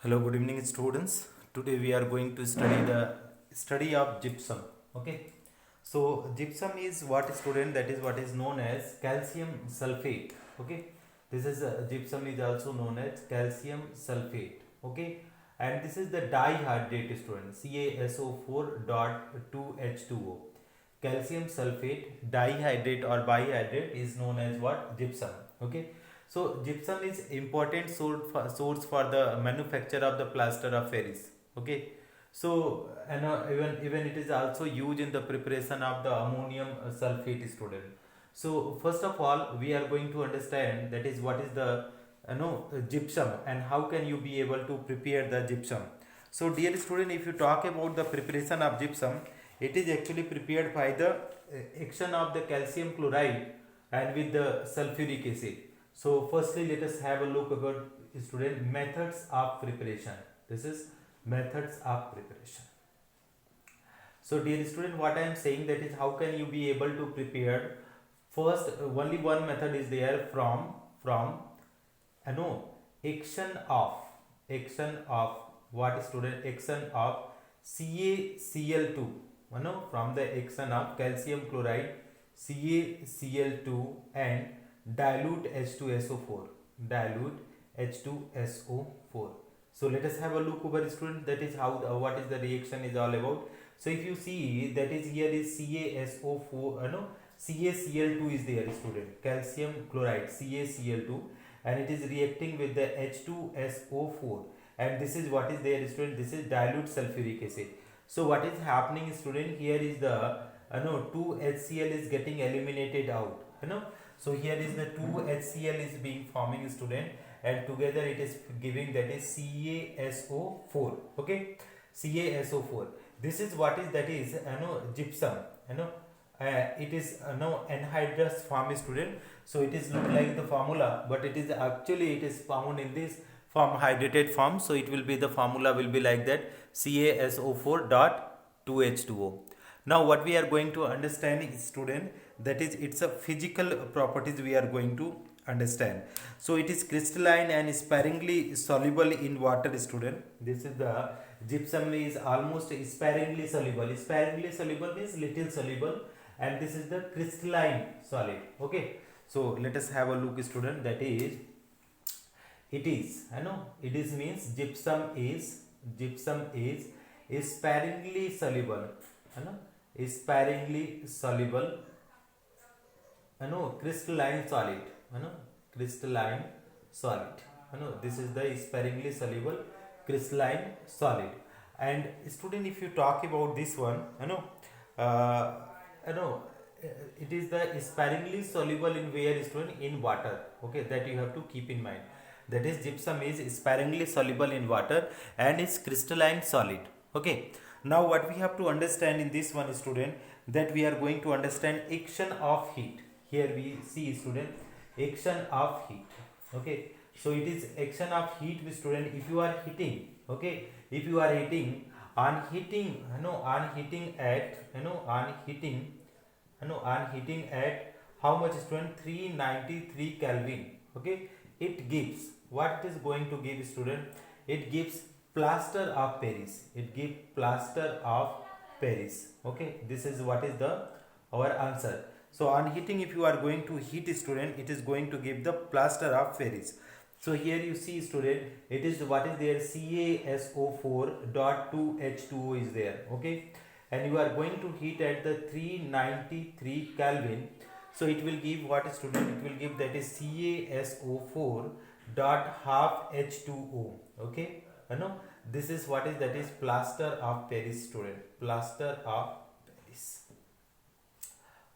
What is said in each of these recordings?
Hello, good evening, students. Today we are going to study the study of gypsum. Okay, so gypsum is what student, that is what is known as calcium sulfate. Okay, this is gypsum is also known as calcium sulfate. Okay, and this is the dihydrate student, CaSO4.2H2O. Calcium sulfate, dihydrate or bihydrate is known as what? Gypsum. Okay, so gypsum is important source for the manufacture of the plaster of Paris. Okay, so and even it is also used in the preparation of the ammonium sulfate student. So first of all, we are going to understand that is what is the gypsum and how can you be able to prepare the gypsum. So dear student, if you talk about the preparation of gypsum, it is actually prepared by the action of the calcium chloride and with the sulfuric acid. So firstly, let us have a look about student methods of preparation. This is methods of preparation. So dear student, what I am saying that is how can you be able to prepare. First, only one method is there from action of what student, action of CaCl2, from the action of calcium chloride CaCl2 and dilute H2SO4, dilute H2SO4. So let us have a look over student, that is how what is the reaction is all about. So if you see, that is here is CaSO4, CaCl2 is there student, calcium chloride CaCl2, and it is reacting with the H2SO4, and this is what is there student, this is dilute sulfuric acid. So what is happening student, here is the 2HCl is getting eliminated out, so here is the 2HCl is being forming student, and together it is giving, that is CaSO4. Okay, CaSO4, this is what is, that is gypsum. It is anhydrous form student, so it is look like the formula, but it is actually it is found in this form, hydrated form. So it will be, the formula will be like that, CaSO4.2H2O. Now what we are going to understand student, that is it's a physical properties we are going to understand. So it is crystalline and sparingly soluble in water student. This is the gypsum is almost sparingly soluble. Sparingly soluble means little soluble, and this is the crystalline solid. Okay, so let us have a look student, that is it is it is means gypsum is sparingly soluble, sparingly soluble, crystalline solid, crystalline solid, this is the sparingly soluble crystalline solid. And student, if you talk about this one, uh, you know it is the sparingly soluble in where student, in water. Okay, that you have to keep in mind, that is gypsum is sparingly soluble in water and is crystalline solid. Okay, now what we have to understand in this one student, that we are going to understand action of heat. Here we see student, action of heat. Okay, so it is action of heat with student, if you are heating. Okay, if you are heating, on heating at how much student, 393 Kelvin. Okay, it gives, what it is going to give student, it gives plaster of Paris, it gives plaster of Paris. Okay, this is what is the our answer. So on heating, if you are going to heat student, it is going to give the plaster of Paris. So here you see student, it is what is there, CaSO4.2H2O is there. Okay, and you are going to heat at the 393 Kelvin. So it will give what student, it will give, that is CaSO4 dot half H2O. Okay, this is what is, that is plaster of Paris student, plaster of Paris.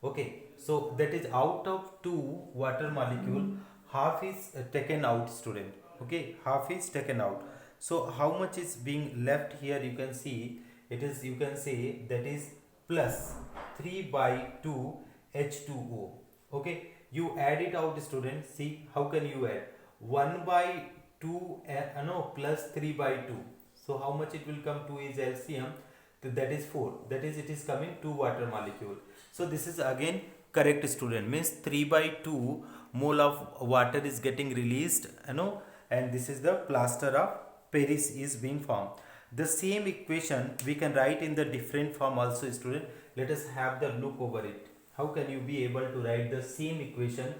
Okay, so that is out of 2 water molecule, half is taken out student. Okay, half is taken out. So how much is being left here, you can see, it is, you can say, that is plus 3/2 H2O. Okay, you add it out student, see how can you add 1/2 plus 3/2. So how much it will come, 2 is LCM, so that is 4, that is it is coming 2 water molecule. So this is again correct student, means 3/2 mole of water is getting released, and this is the plaster of Paris is being formed. The same equation we can write in the different form also, student. Let us have the look over it. How can you be able to write the same equation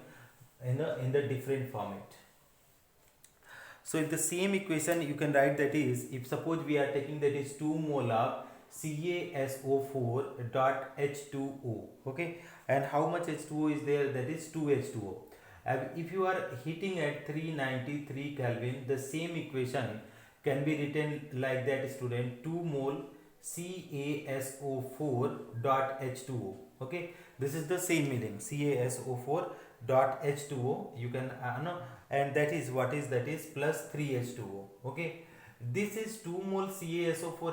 in the different format? So if the same equation you can write, that is, if suppose we are taking that is 2 mole of CaSO4 dot H2O, okay, and how much H2O is there? That is 2H2O. If you are heating at 393 Kelvin, the same equation can be written like that, student. 2 mole CaSO4 dot H2O, okay. This is the same meaning, CaSO4 dot H2O, you can know, and that is what is, that is plus 3H2O, okay. This is 2 mole CaSO4